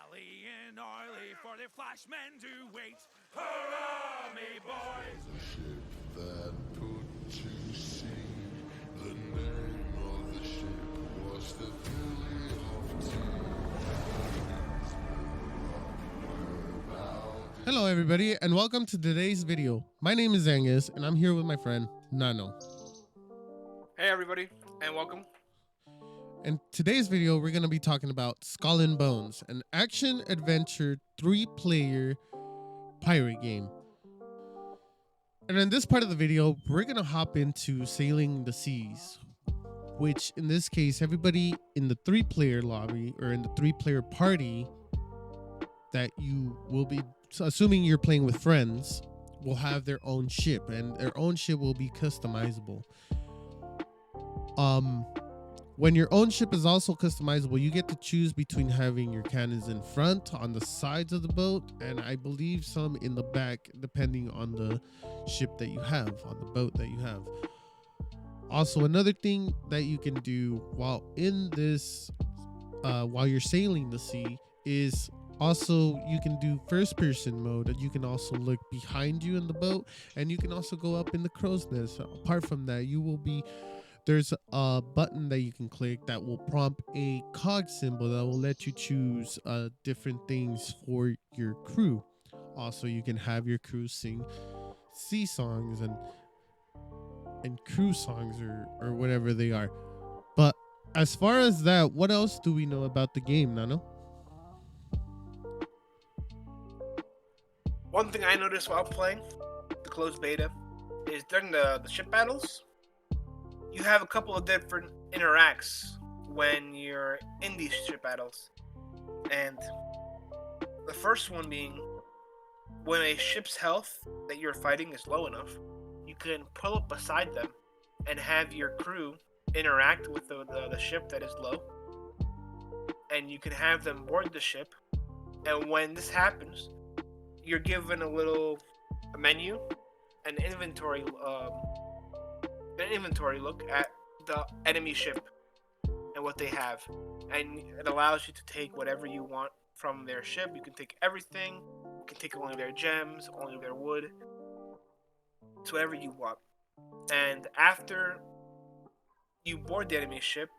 Early and oily for the flashmen to wait. Hurrah, me boys! Ship that put to sea. The name of the ship was the Philly of Tea. Hello everybody and welcome to today's video. My name is Angus and I'm here with my friend Nano. Hey everybody, and welcome. In today's video we're going to be talking about Skull and Bones, an action-adventure 3-player pirate game. And in this part of the video we're going to hop into sailing the seas, which in this case everybody in the 3-player lobby or in the 3-player party that you will be, assuming you're playing with friends, will have their own ship, and their own ship will be customizable. When your own ship is also customizable, you get to choose between having your cannons in front, on the sides of the boat, and I believe some in the back, depending on the ship that you have, on the boat that you have. Also, another thing that you can do while in this, while you're sailing the sea, is also you can do first person mode, and you can also look behind you in the boat, and you can also go up in the crow's nest. Apart from that, there's a button that you can click that will prompt a cog symbol that will let you choose different things for your crew. Also, you can have your crew sing sea songs and crew songs or whatever they are. But as far as that, what else do we know about the game, Nano? One thing I noticed while playing the closed beta is during the ship battles, you have a couple of different interacts when you're in these ship battles. And the first one being, when a ship's health that you're fighting is low enough, you can pull up beside them and have your crew interact with the ship that is low. And you can have them board the ship. And when this happens, you're given a menu, an inventory look at the enemy ship and what they have, and it allows you to take whatever you want from their ship. You can take everything. You can take only their gems, only their wood. It's whatever you want. And after you board the enemy ship,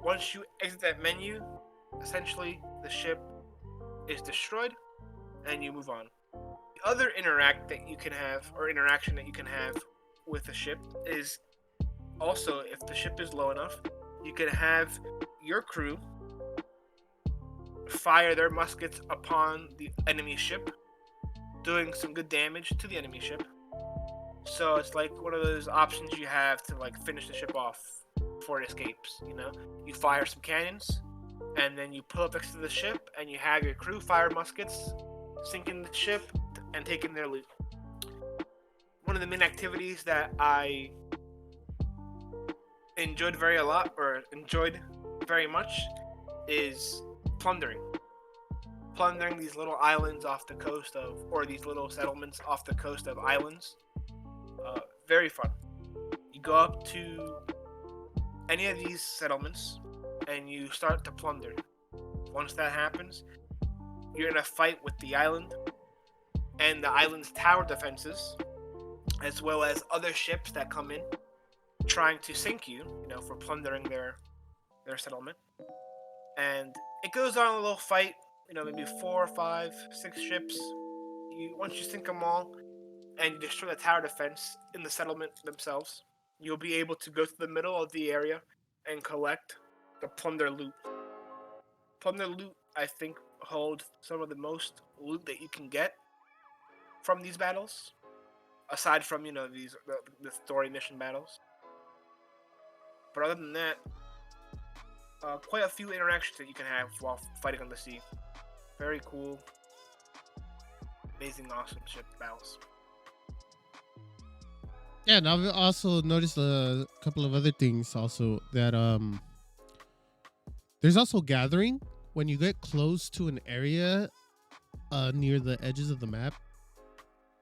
once you exit that menu, essentially the ship is destroyed and you move on. The other interaction that you can have with the ship is also, if the ship is low enough, you can have your crew fire their muskets upon the enemy ship, doing some good damage to the enemy ship. So it's like one of those options you have to like finish the ship off before it escapes. You know, you fire some cannons, and then you pull up next to the ship, and you have your crew fire muskets, sinking the ship and taking their loot. One of the main activities that I enjoyed very much is plundering. Plundering these little islands off the coast of, or these little settlements off the coast of islands. Very fun. You go up to any of these settlements and you start to plunder. Once that happens, you're in a fight with the island and the island's tower defenses, as well as other ships that come in trying to sink you, for plundering their settlement. And it goes on a little fight, maybe 4, 5, 6 ships. Once you sink them all and you destroy the tower defense in the settlement themselves, you'll be able to go to the middle of the area and collect the plunder loot. Plunder loot, I think, holds some of the most loot that you can get from these battles, aside from the story mission battles. But other than that, quite a few interactions that you can have while fighting on the sea. Very cool, amazing, awesome ship battles. Yeah, and I've also noticed a couple of other things also, that there's also gathering when you get close to an area near the edges of the map,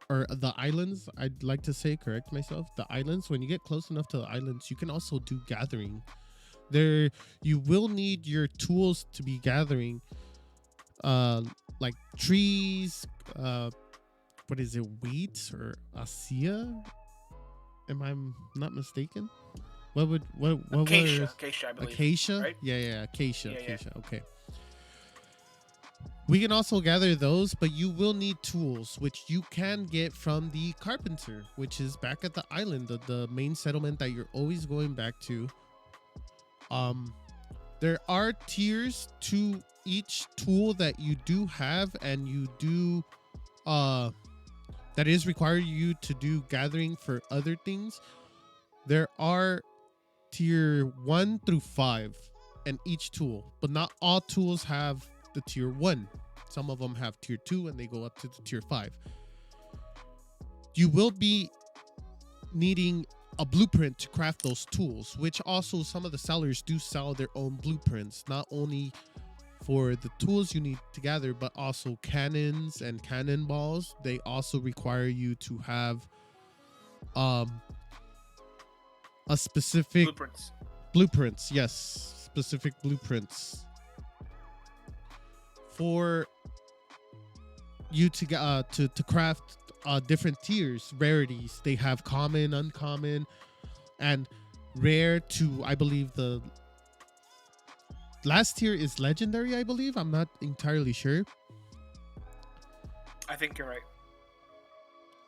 or the islands. I'd like to say, correct myself, the islands. When you get close enough to the islands, you can also do gathering. You will need your tools to be gathering like trees, what is it, wheat or acacia? Am I not mistaken? What Acacia, was acacia, I believe. acacia? right? Yeah, acacia, Yeah, acacia. Okay. We can also gather those, but you will need tools, which you can get from the carpenter, which is back at the island, the main settlement that you're always going back to. There are tiers to each tool that you do have, and you do that is required you to do gathering for other things. There are tier 1 through 5 and each tool, but not all tools have the tier 1. Some of them have tier 2 and they go up to the tier 5. You will be needing a blueprint to craft those tools, which also some of the sellers do sell their own blueprints, not only for the tools you need to gather, but also cannons and cannonballs. They also require you to have a specific blueprints. Yes, specific blueprints for you to craft different tiers, rarities. They have common, uncommon, and rare to, I believe the last tier is legendary, I believe. I'm not entirely sure. I think you're right.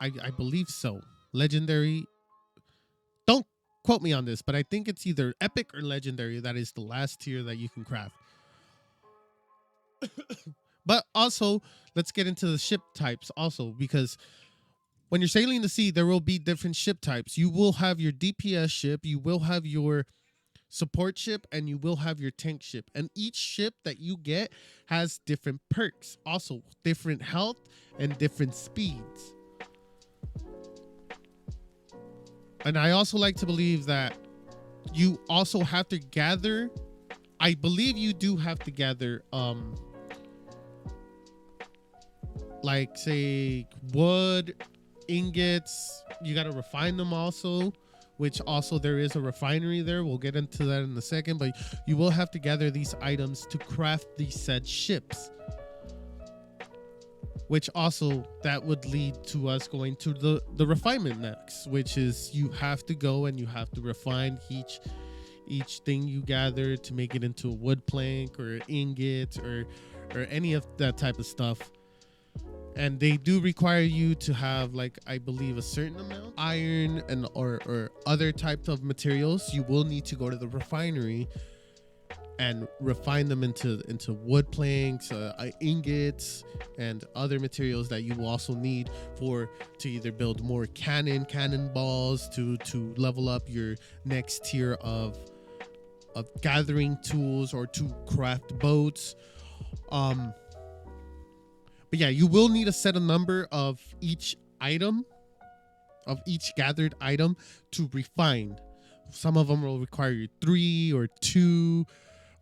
I believe so. Legendary. Don't quote me on this, but I think it's either epic or legendary. That is the last tier that you can craft. But also, let's get into the ship types also, because when you're sailing the sea, there will be different ship types. You will have your DPS ship, you will have your support ship, and you will have your tank ship. And each ship that you get has different perks, also different health and different speeds. And I also like to believe that you also have to gather, I believe you do have to gather like say wood, ingots. You got to refine them also, which also there is a refinery there. We'll get into that in a second, but you will have to gather these items to craft these said ships, which also that would lead to us going to the refinement next, which is you have to go and you have to refine each thing you gather to make it into a wood plank or ingot or any of that type of stuff. And they do require you to have, like, I believe a certain amount iron and or other types of materials. You will need to go to the refinery and refine them into wood planks, ingots, and other materials that you will also need to either build more cannonballs to level up your next tier of gathering tools or to craft boats. But yeah, you will need a set number of each item, of each gathered item to refine. Some of them will require you 3 or 2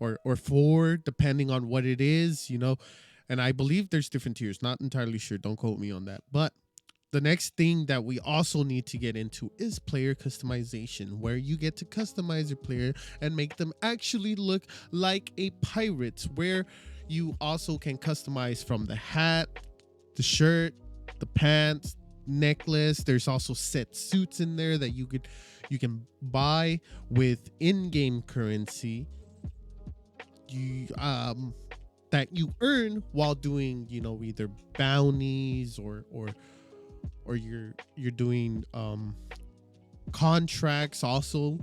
or 4, depending on what it is, you know. And I believe there's different tiers. Not entirely sure. Don't quote me on that. But the next thing that we also need to get into is player customization, where you get to customize your player and make them actually look like a pirate, where you also can customize from the hat, the shirt, the pants, necklace. There's also set suits in there that you can buy with in-game currency that you earn while doing, you know, either bounties or you're doing contracts also,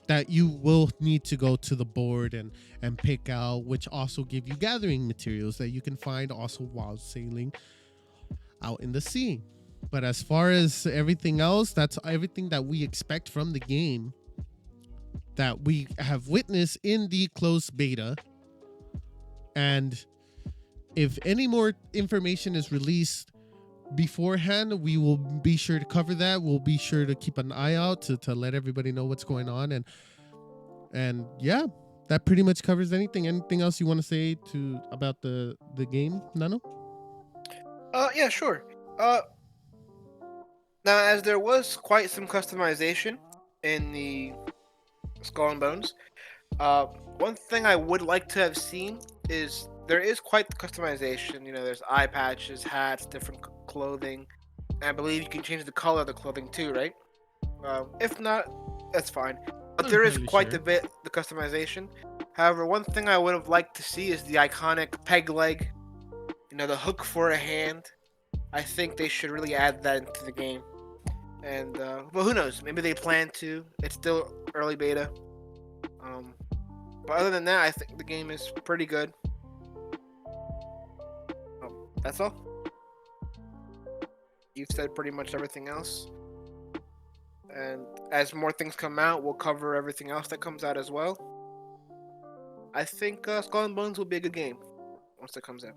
that you will need to go to the board and pick out, which also give you gathering materials that you can find also while sailing out in the sea. But as far as everything else, that's everything that we expect from the game that we have witnessed in the closed beta. And if any more information is released beforehand, we will be sure to cover that. We'll be sure to keep an eye out to let everybody know what's going on. And yeah, that pretty much covers anything. Anything else you want to say about the game, Nano? Yeah, sure. Now, as there was quite some customization in the Skull and Bones, one thing I would like to have seen is there is quite the customization. You know, there's eye patches, hats, different clothing. And I believe you can change the color of the clothing too, right? If not, that's fine. But I'm there is fairly quite sure. a bit the customization. However, one thing I would have liked to see is the iconic peg leg. You know, the hook for a hand. I think they should really add that into the game. And well, who knows? Maybe they plan to. It's still early beta. But other than that, I think the game is pretty good. That's all. You've said pretty much everything else. And as more things come out, we'll cover everything else that comes out as well. I think Skull and Bones will be a good game once it comes out.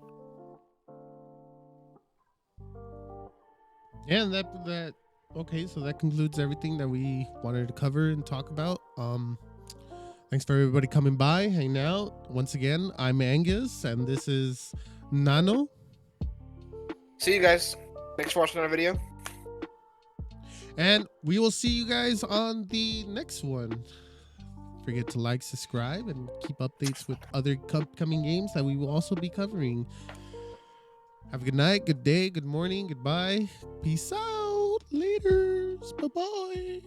Yeah, and that okay, so that concludes everything that we wanted to cover and talk about. Thanks for everybody coming by, hanging out. Once again, I'm Angus, and this is Nano. See you guys. Thanks for watching our video. And we will see you guys on the next one. Don't forget to like, subscribe, and keep updates with other upcoming games that we will also be covering. Have a good night, good day, good morning, goodbye. Peace out. Laters. Bye-bye.